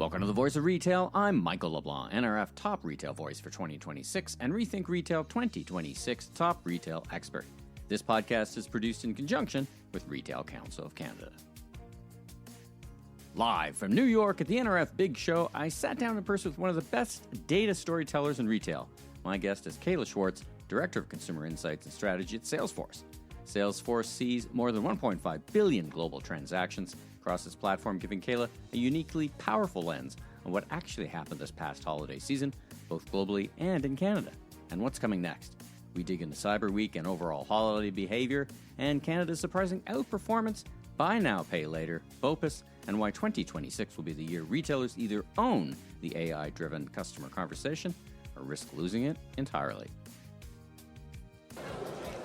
Welcome to the Voice of Retail. I'm Michael LeBlanc, NRF Top Retail Voice for 2026 and Rethink Retail 2026 Top Retail Expert. This podcast is produced in conjunction with Retail Council of Canada. Live from New York at the NRF Big Show, I sat down in person with one of the best data storytellers in retail. My guest is Caila Schwartz, Director of Consumer Insights and Strategy at Salesforce. Salesforce sees more than 1.5 billion global transactions across its platform, giving Caila a uniquely powerful lens on what actually happened this past holiday season, both globally and in Canada, and what's coming next. We dig into Cyber Week and overall holiday behavior, and Canada's surprising outperformance, buy now, pay later, BOPUS, and why 2026 will be the year retailers either own the AI-driven customer conversation or risk losing it entirely.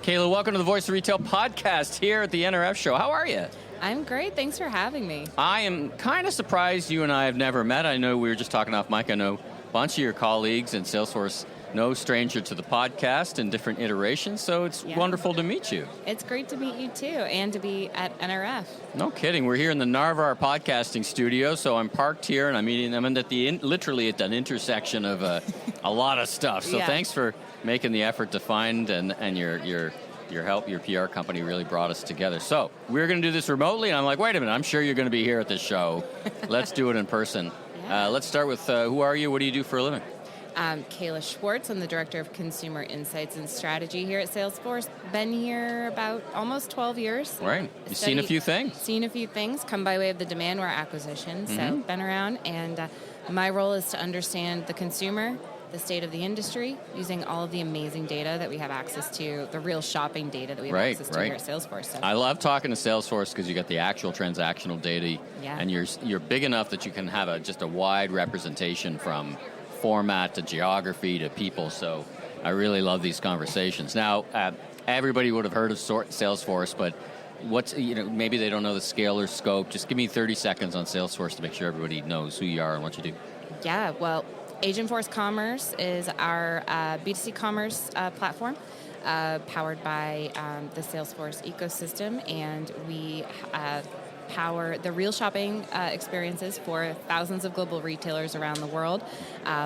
Caila, welcome to the Voice of Retail podcast here at the NRF show. How are you? I'm great. Thanks for having me. I am kind of surprised you and I have never met. I know we were just talking off mic. I know a bunch of your colleagues and Salesforce, no stranger to the podcast in different iterations, so it's wonderful to meet you. It's great to meet you too, and to be at NRF. No kidding. We're here in the Narvar podcasting studio, so I'm parked here and I'm meeting them literally at an intersection of a lot of stuff. So thanks for making the effort to find, and your help, your PR company really brought us together. So we're going to do this remotely, and I'm like, wait a minute, I'm sure you're going to be here at this show. Let's do it in person. Let's start with who are you? What do you do for a living? Caila Schwartz. I'm the Director of Consumer Insights and Strategy here at Salesforce. Been here about almost 12 years. Right. You've seen a few things. Seen a few things, come by way of the Demandware acquisition. So been around, and my role is to understand the consumer, the state of the industry, using all of the amazing data that we have access to, the real shopping data that we have access to here at Salesforce. So. I love talking to Salesforce because you got the actual transactional data, and you're big enough that you can have just a wide representation from format to geography to people. So I really love these conversations. Now, everybody would have heard of Salesforce, but maybe they don't know the scale or scope. Just give me 30 seconds on Salesforce to make sure everybody knows who you are and what you do. Yeah, well, Agentforce Commerce is our B2C commerce platform powered by the Salesforce ecosystem, and we power the real shopping experiences for thousands of global retailers around the world,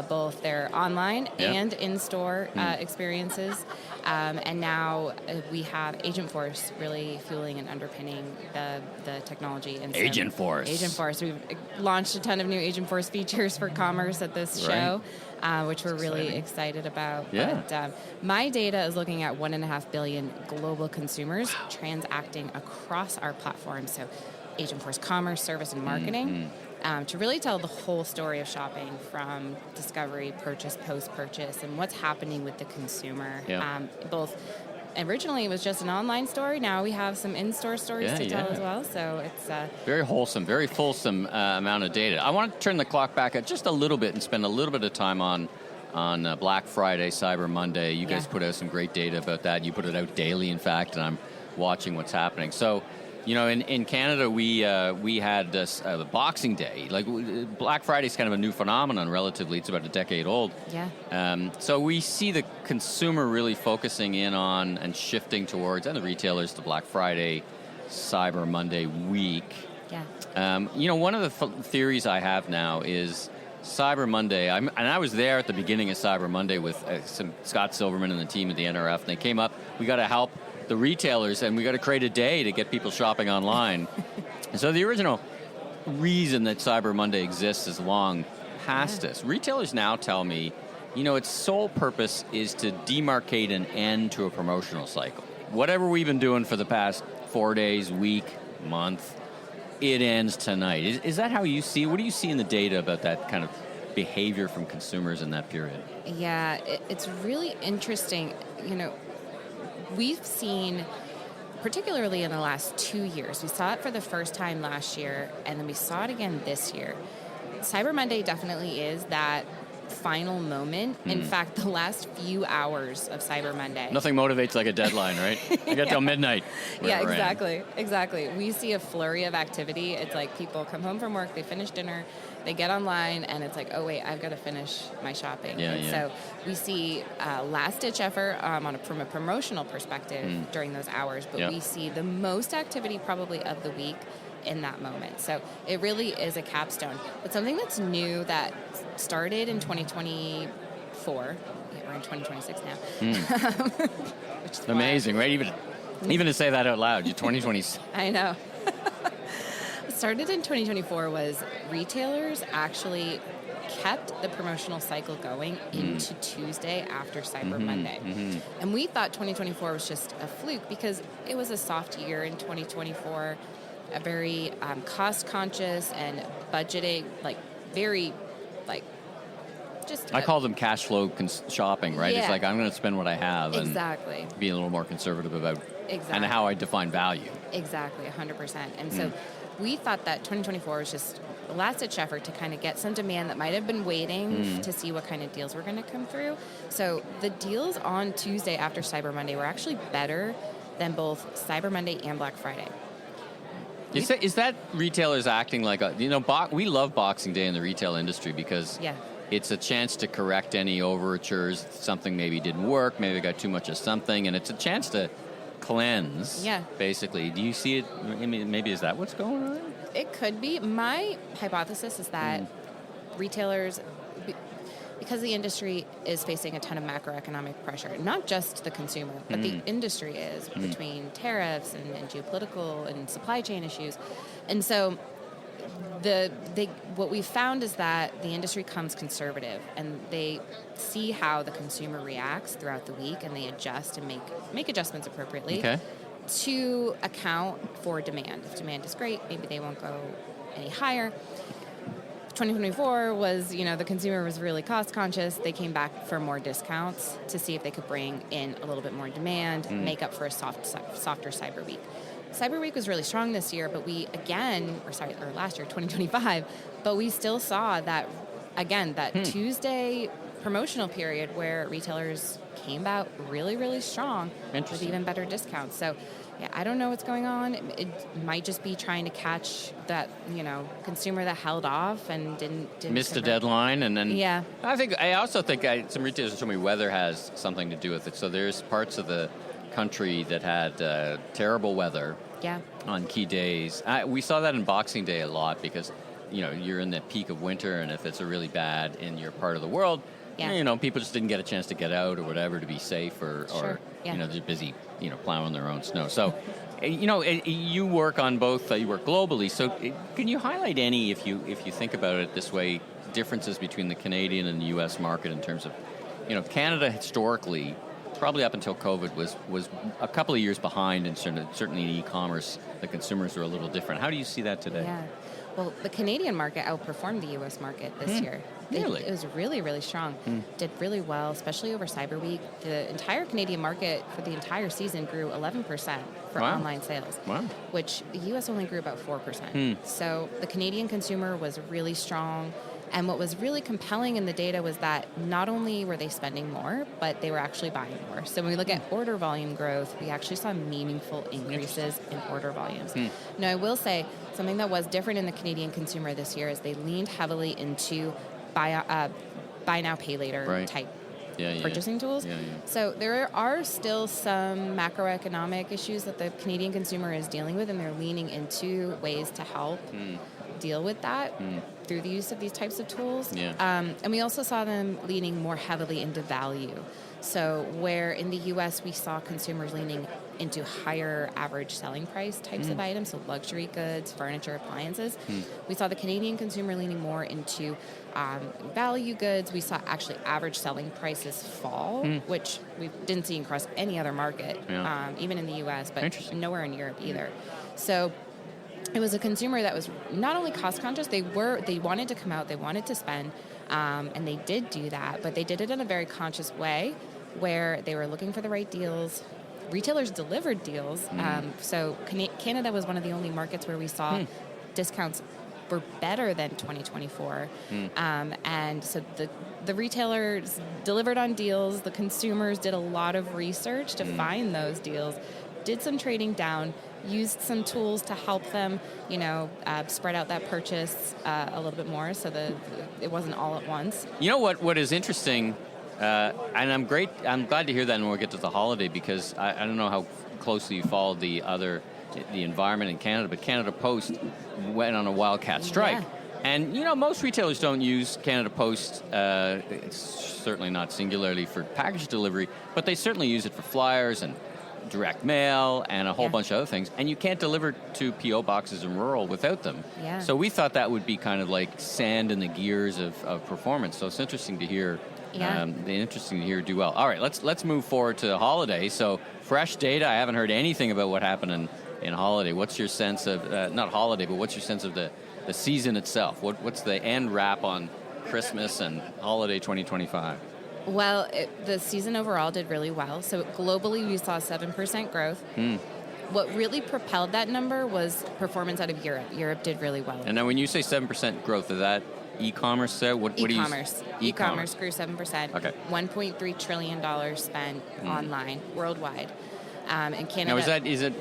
both their online and in-store experiences. And now we have Agentforce really fueling and underpinning the technology. And Agentforce. We've launched a ton of new Agentforce features for commerce at this show, which we're really excited about. Yeah. But my data is looking at 1.5 billion global consumers transacting across our platform. So Agentforce Commerce, Service, and Marketing, to really tell the whole story of shopping from discovery, purchase, post-purchase, and what's happening with the consumer. Both originally it was just an online story. Now we have some in-store stories to tell as well. So it's very wholesome, very fulsome amount of data. I want to turn the clock back just a little bit and spend a little bit of time on Black Friday, Cyber Monday. You guys put out some great data about that. You put it out daily, in fact, and I'm watching what's happening. So, in Canada, we had this Boxing Day. Like, Black Friday is kind of a new phenomenon, relatively. It's about a decade old. So we see the consumer really focusing in on and shifting towards, and the retailers, to Black Friday, Cyber Monday week. One of the theories I have now is Cyber Monday, and I was there at the beginning of Cyber Monday with some Scott Silverman and the team at the NRF, and they came up, we got to help the retailers, and we got to create a day to get people shopping online. And so the original reason that Cyber Monday exists is long past us. Retailers now tell me, its sole purpose is to demarcate an end to a promotional cycle. Whatever we've been doing for the past 4 days, week, month, it ends tonight. Is that how you see it? What do you see in the data about that kind of behavior from consumers in that period? Yeah, it's really interesting. We've seen, particularly in the last 2 years, we saw it for the first time last year, and then we saw it again this year. Cyber Monday definitely is that final moment. In fact, the last few hours of Cyber Monday. Nothing motivates like a deadline, right? I got till midnight. Exactly. We see a flurry of activity. It's like people come home from work, they finish dinner, they get online, and it's like, oh wait, I've got to finish my shopping. So we see last-ditch effort from a promotional perspective during those hours, but we see the most activity probably of the week in that moment. So it really is a capstone. But something that's new that started in 2024, we're in 2026 now. Which is Amazing, right? Even to say that out loud, you're 2020. I know. Started in 2024 was retailers actually kept the promotional cycle going into Tuesday after Cyber Monday. And we thought 2024 was just a fluke because it was a soft year in 2024, a very cost-conscious and budgeting, very just... I call them cash flow shopping, right? Yeah. It's like, I'm going to spend what I have exactly. and be a little more conservative about Exactly. and how I define value. Exactly, 100%. And so we thought that 2024 was just a last-ditch effort to kind of get some demand that might have been waiting to see what kind of deals were going to come through. So the deals on Tuesday after Cyber Monday were actually better than both Cyber Monday and Black Friday. Is that retailers acting like we love Boxing Day in the retail industry because it's a chance to correct any overtures. Something maybe didn't work, maybe got too much of something, and it's a chance to cleanse. Yeah. Basically, do you see it? I mean, maybe is that what's going on? It could be. My hypothesis is that retailers, because the industry is facing a ton of macroeconomic pressure, not just the consumer, but the industry is between tariffs and geopolitical and supply chain issues, and so. What we found is that the industry comes conservative and they see how the consumer reacts throughout the week and they adjust and make adjustments appropriately to account for demand. If demand is great, maybe they won't go any higher. 2024 was, the consumer was really cost conscious. They came back for more discounts to see if they could bring in a little bit more demand, make up for a softer Cyber Week. Cyber Week was really strong this year, but last year, 2025, but we still saw that Tuesday promotional period where retailers came out really, really strong with even better discounts. So, I don't know what's going on. It might just be trying to catch that, consumer that held off and didn't missed a deadline, and then I also think some retailers told me weather has something to do with it. So there's parts of the country that had terrible weather on key days. We saw that in Boxing Day a lot because you're in the peak of winter, and if it's a really bad in your part of the world, people just didn't get a chance to get out or whatever to be safe, or they're busy plowing their own snow. So you work on both. You work globally. So can you highlight any, if you think about it this way, differences between the Canadian and the U.S. market in terms of Canada historically, probably up until COVID, was a couple of years behind, and certainly in e-commerce, the consumers are a little different. How do you see that today? Yeah. Well, the Canadian market outperformed the U.S. market this year. Really? It was really, really strong. Did really well, especially over Cyber Week. The entire Canadian market for the entire season grew 11% for online sales, which the U.S. only grew about 4%. So the Canadian consumer was really strong. And what was really compelling in the data was that not only were they spending more, but they were actually buying more. So when we look at order volume growth, we actually saw meaningful increases in order volumes. Now, I will say something that was different in the Canadian consumer this year is they leaned heavily into buy now, pay later type purchasing tools. So there are still some macroeconomic issues that the Canadian consumer is dealing with, and they're leaning into ways to help deal with that through the use of these types of tools. And we also saw them leaning more heavily into value. So where in the U.S. we saw consumers leaning into higher average selling price types of items, so luxury goods, furniture, appliances, we saw the Canadian consumer leaning more into value goods. We saw actually average selling prices fall, which we didn't see across any other market, even in the U.S., but nowhere in Europe either. So it was a consumer that was not only cost conscious, they wanted to come out, they wanted to spend, and they did do that, but they did it in a very conscious way where they were looking for the right deals. Retailers delivered deals. So Canada was one of the only markets where we saw discounts were better than 2024. And so the retailers delivered on deals. The consumers did a lot of research to find those deals, did some trading down, used some tools to help them, spread out that purchase a little bit more so that it wasn't all at once. You know what is interesting, and I'm glad to hear that when we get to the holiday, because I don't know how closely you followed the other the environment in Canada, but Canada Post went on a wildcat strike. Yeah. And, most retailers don't use Canada Post, it's certainly not singularly for package delivery, but they certainly use it for flyers and direct mail and a whole bunch of other things. And you can't deliver to P.O. boxes in rural without them. Yeah. So we thought that would be kind of like sand in the gears of performance. So it's interesting to hear. Interesting to hear do well. All right, let's move forward to holiday. So fresh data. I haven't heard anything about what happened in holiday. What's your sense of not holiday, but what's your sense of the season itself? What's the end wrap on Christmas and holiday 2025? Well, the season overall did really well. So globally, we saw 7% growth. What really propelled that number was performance out of Europe. Europe did really well. And now when you say 7% growth, is that e-commerce? What do you... E-commerce. E-commerce grew 7%. Okay. $1.3 trillion spent online, worldwide. In Canada... Now, is it...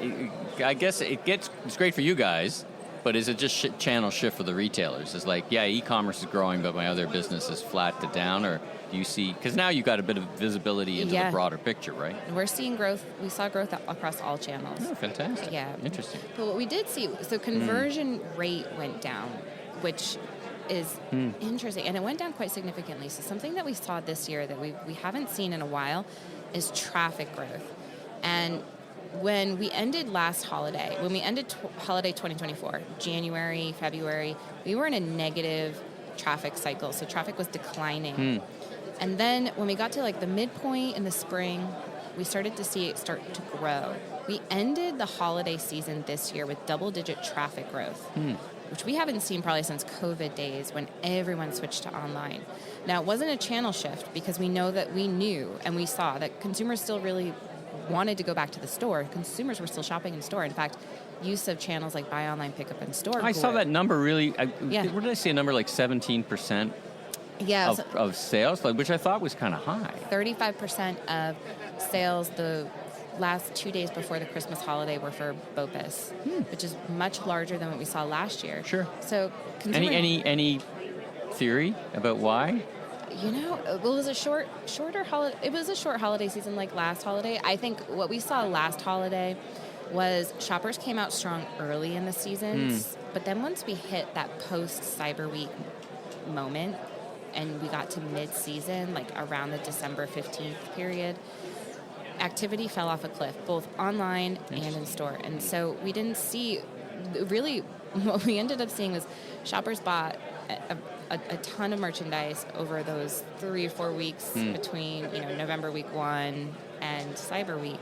I guess it's great for you guys, but is it just channel shift for the retailers? It's like, e-commerce is growing, but my other business is flat to down, or do you see... Because now you've got a bit of visibility into the broader picture, right? We're seeing growth. We saw growth across all channels. Oh, fantastic. Yeah. Interesting. But what we did see, so conversion rate went down, which is interesting, and it went down quite significantly. So something that we saw this year that we haven't seen in a while is traffic growth. And when we ended holiday 2024, January, February, we were in a negative traffic cycle. So traffic was declining. And then when we got to like the midpoint in the spring, we started to see it start to grow. We ended the holiday season this year with double-digit traffic growth, which we haven't seen probably since COVID days when everyone switched to online. Now, it wasn't a channel shift because we knew and we saw that consumers still really wanted to go back to the store. Consumers were still shopping in store. In fact, use of channels like buy online, pick up in store. I saw that number really... What did I see? A number like 17%? Yeah, of sales, which I thought was kind of high. 35% of sales the last 2 days before the Christmas holiday were for BOPIS, which is much larger than what we saw last year. Sure. So, any theory about why? It was a shorter holiday. It was a short holiday season like last holiday. I think what we saw last holiday was shoppers came out strong early in the seasons, but then once we hit that post Cyber Week moment, and we got to mid-season, like around the December 15th period, activity fell off a cliff, both online and in store. And so we didn't see, really, what we ended up seeing was shoppers bought a ton of merchandise over those 3 or 4 weeks between, November week 1 and Cyber Week.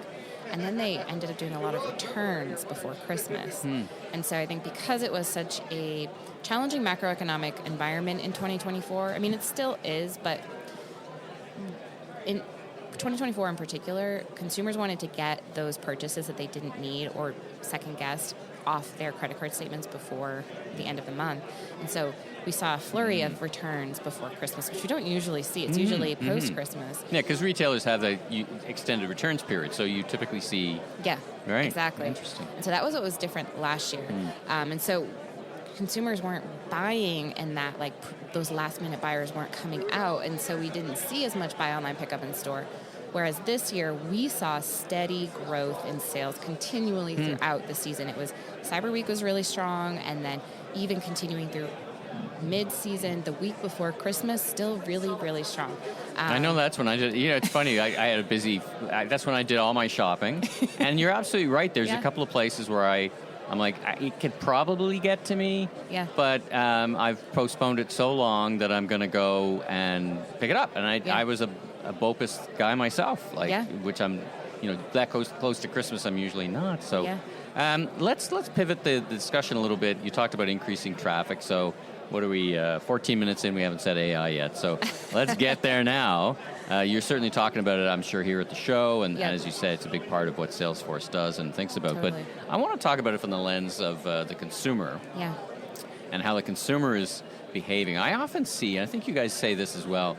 And then they ended up doing a lot of returns before Christmas. And so I think because it was such a challenging macroeconomic environment in 2024, I mean, it still is, but in 2024 in particular, consumers wanted to get those purchases that they didn't need or second-guessed off their credit card statements before the end of the month. And so we saw a flurry of returns before Christmas, which we don't usually see. It's usually post-Christmas. Yeah, because retailers have the extended returns period, so you typically see... Yeah, right. Exactly. Interesting. And so that was what was different last year. And so consumers weren't buying in that, like those last-minute buyers weren't coming out, and so we didn't see as much buy online, pick up in store. Whereas this year, we saw steady growth in sales continually throughout the season. It was Cyber Week was really strong, and then even continuing through mid-season, the week before Christmas, still really, really strong. I know that's when I did, it's funny, I had a busy, that's when I did all my shopping. And you're absolutely right, there's a couple of places where I'm like, it could probably get to me, but I've postponed it so long that I'm going to go and pick it up. And I was a BOPIS guy myself, which I'm, that close to Christmas, I'm usually not. So let's pivot the discussion a little bit. You talked about increasing traffic. So what are we, 14 minutes in, we haven't said AI yet. So let's get there now. You're certainly talking about it, I'm sure, here at the show. And as you said, it's a big part of what Salesforce does and thinks about. Totally. But I want to talk about it from the lens of the consumer and how the consumer is behaving. I often see, and I think you guys say this as well,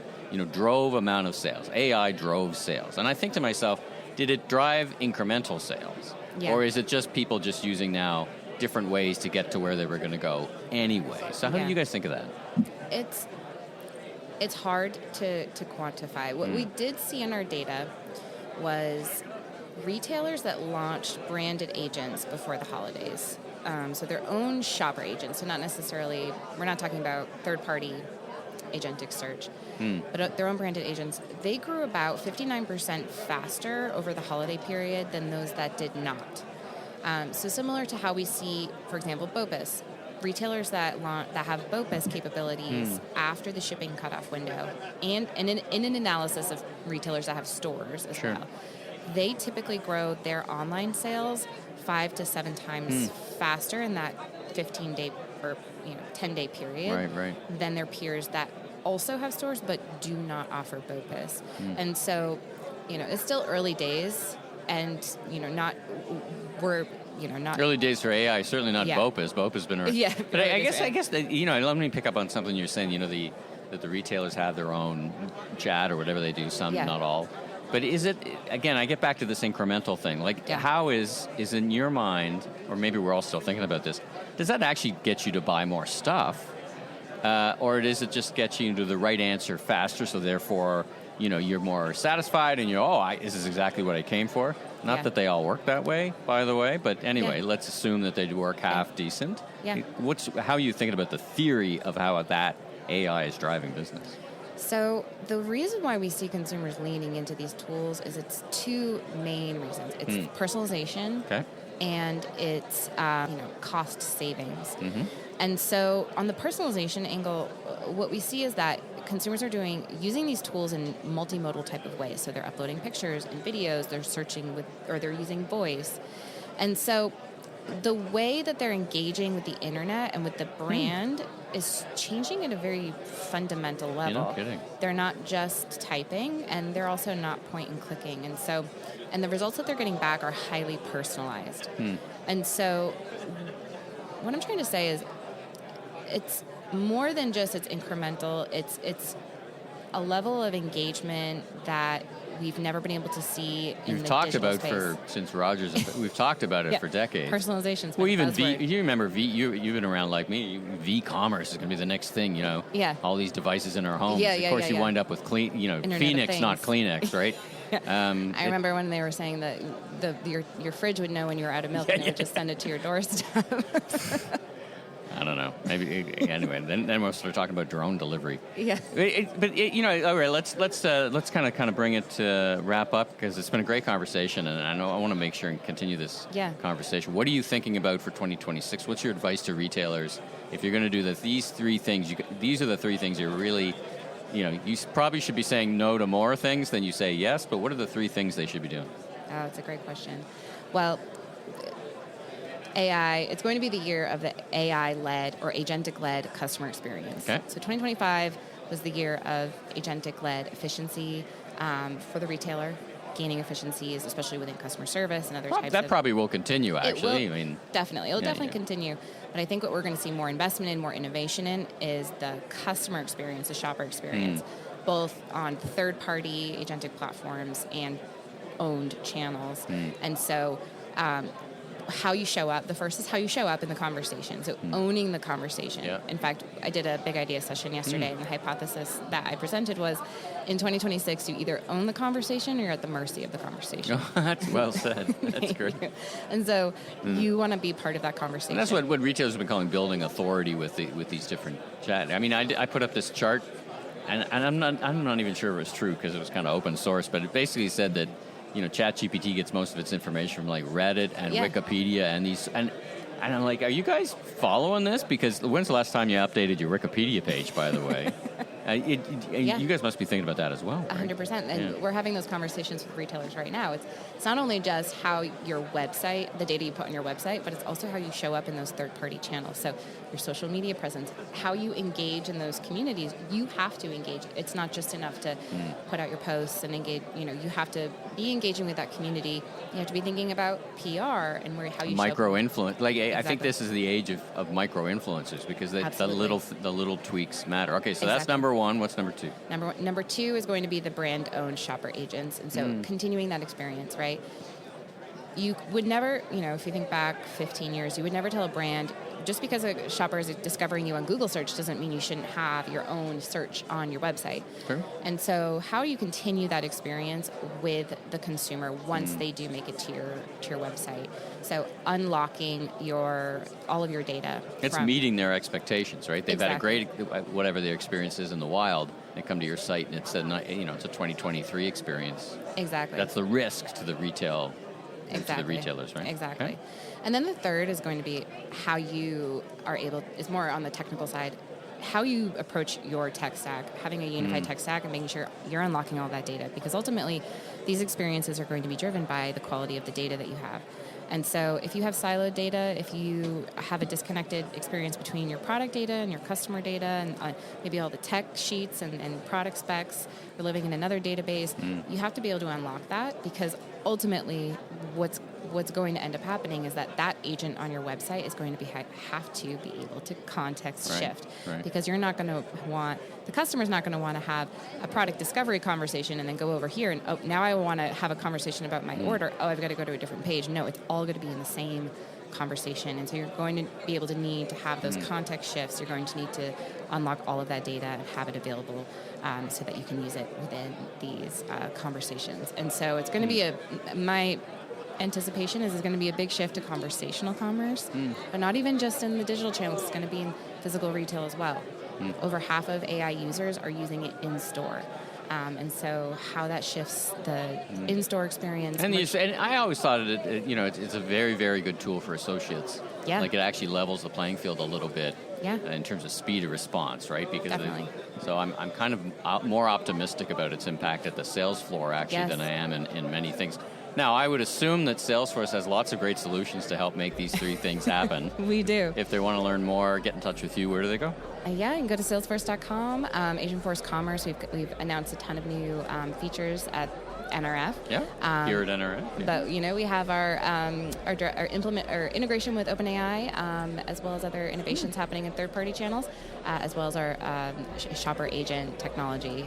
drove amount of sales. AI drove sales. And I think to myself, did it drive incremental sales? Or is it just people just using now different ways to get to where they were going to go anyway? So how do you guys think of that? It's hard to quantify. What we did see in our data was retailers that launched branded agents before the holidays. So their own shopper agents, so not necessarily, we're not talking about third-party agentic search, but their own branded agents, they grew about 59% faster over the holiday period than those that did not. So similar to how we see, for example, BOPUS, retailers that have BOPUS capabilities after the shipping cutoff window, and in an analysis of retailers that have stores as well, they typically grow their online sales 5 to 7 times faster in that 15-day or 10-day period than their peers that also have stores but do not offer BOPUS. And so, it's still early days, and not early days for AI. Certainly not BOPUS. BOPUS has been around. Yeah, but I guess that, let me pick up on something you're saying. That the retailers have their own chat or whatever they do. Some, not all. But is it, again, I get back to this incremental thing. Like, how is in your mind, or maybe we're all still thinking about this, does that actually get you to buy more stuff? Or does it just get you to the right answer faster, so therefore, you're more satisfied and this is exactly what I came for? Not that they all work that way, by the way, but anyway, let's assume that they work half decent. Yeah. How are you thinking about the theory of how that AI is driving business? So the reason why we see consumers leaning into these tools is it's 2 main reasons. It's personalization, and it's cost savings. And so on the personalization angle, what we see is that consumers are using these tools in multimodal type of ways. So they're uploading pictures and videos, they're searching or they're using voice. And so the way that they're engaging with the internet and with the brand is changing at a very fundamental level. You're not kidding. They're not just typing, and they're also not point and clicking. And the results that they're getting back are highly personalized. And so what I'm trying to say is it's more than just it's incremental. It's a level of engagement that we've never been able to see in the digital space. Since Rogers, we've talked about it for decades. Personalization's well, even you remember you've been around like me. V-commerce is going to be the next thing. All these devices in our homes. Of course, you wind up with Phoenix, not Kleenex, right? I remember when they were saying that your fridge would know when you were out of milk, and it would just send it to your doorstep. I don't know. Maybe anyway. Then we'll start talking about drone delivery. Yeah. But all right. Let's kind of bring it to wrap up, because it's been a great conversation, and I want to make sure and continue this conversation. What are you thinking about for 2026? What's your advice to retailers if you're going to do these 3 things? These are the 3 things you're really, you probably should be saying no to more things than you say yes. But what are the 3 things they should be doing? Oh, it's a great question. Well, AI, it's going to be the year of the AI-led or agentic-led customer experience. Okay. So 2025 was the year of agentic-led efficiency for the retailer, gaining efficiencies, especially within customer service and other types of... That probably will continue, actually. Definitely. It'll definitely continue. But I think what we're going to see more investment in, more innovation in, is the customer experience, the shopper experience, both on third-party agentic platforms and owned channels. And so... how you show up. The first is how you show up in the conversation. So owning the conversation. Yeah. In fact, I did a big idea session yesterday, and the hypothesis that I presented was, in 2026, you either own the conversation or you're at the mercy of the conversation. Oh, that's well said. That's great. And so you want to be part of that conversation. And that's what retailers have been calling building authority with these different chat. I mean, I put up this chart, and I'm not even sure it was true because it was kind of open source, but it basically said that ChatGPT gets most of its information from like Reddit and Wikipedia and I'm like, are you guys following this? Because when's the last time you updated your Wikipedia page, by the way? You guys must be thinking about that as well, right? 100%. And we're having those conversations with retailers right now. It's not only just how your website, the data you put on your website, but it's also how you show up in those third-party channels. So your social media presence, how you engage in those communities, you have to engage. It's not just enough to put out your posts and engage. You have to be engaging with that community. You have to be thinking about PR and how you micro-influence. I think this is the age of micro-influencers, because the little tweaks matter. Okay, so that's number 1. What's number 2? Number 2 is going to be the brand-owned shopper agents, and so continuing that experience, right? you would never, if you think back 15 years, you would never tell a brand, just because a shopper is discovering you on Google search doesn't mean you shouldn't have your own search on your website. Sure. And so how do you continue that experience with the consumer once they do make it to your website? So unlocking all of your data. It's meeting their expectations, right? They've Exactly. had a great, whatever their experience is in the wild, they come to your site and it's a 2023 experience. Exactly. That's the risk to the retail, to the Exactly. retailers, right? Exactly. Okay. And then the third is going to be how you are is more on the technical side, how you approach your tech stack, having a unified tech stack and making sure you're unlocking all that data. Because ultimately, these experiences are going to be driven by the quality of the data that you have. And so if you have siloed data, if you have a disconnected experience between your product data and your customer data and maybe all the tech sheets and product specs, we're living in another database, you have to be able to unlock that, because ultimately what's going to end up happening is that agent on your website is going to have to be able to context shift. Right. Because you're not going to the customer's not going to want to have a product discovery conversation and then go over here and, now I want to have a conversation about my order. I've got to go to a different page. No, it's all going to be in the same conversation. And so you're going to be able to need to have those context shifts. You're going to need to unlock all of that data and have it available so that you can use it within these conversations. And so it's going to be my anticipation is going to be a big shift to conversational commerce, but not even just in the digital channels. It's going to be in physical retail as well. Over half of AI users are using it in store. And so how that shifts the in-store experience. And I always thought it's a very, very good tool for associates. Yeah. Like it actually levels the playing field a little bit. Yeah. In terms of speed of response, right? Because Definitely. So I'm kind of more optimistic about its impact at the sales floor actually than I am in many things. Now, I would assume that Salesforce has lots of great solutions to help make these three things happen. We do. If they want to learn more, get in touch with you, where do they go? You can go to salesforce.com. Agentforce Commerce, we've announced a ton of new features at NRF. Yeah, here at NRF. Yeah. But we have our integration with OpenAI, as well as other innovations happening in third-party channels, as well as our shopper agent technology.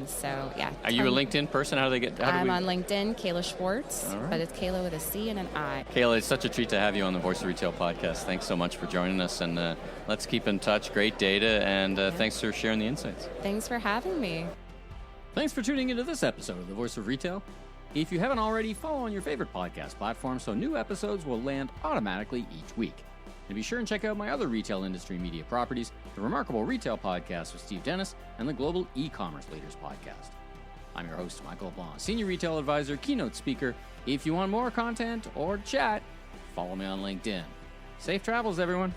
So yeah. Are you a LinkedIn person? How do they get? I'm on LinkedIn, Caila Schwartz, All right. but it's Caila with a C and an I. Caila, it's such a treat to have you on the Voice of Retail podcast. Thanks so much for joining us, and let's keep in touch. Great data, and thanks for sharing the insights. Thanks for having me. Thanks for tuning into this episode of The Voice of Retail. If you haven't already, follow on your favorite podcast platform so new episodes will land automatically each week. And be sure and check out my other retail industry media properties, the Remarkable Retail Podcast with Steve Dennis and the Global E-Commerce Leaders Podcast. I'm your host, Michael LeBlanc, Senior Retail Advisor, Keynote Speaker. If you want more content or chat, follow me on LinkedIn. Safe travels, everyone.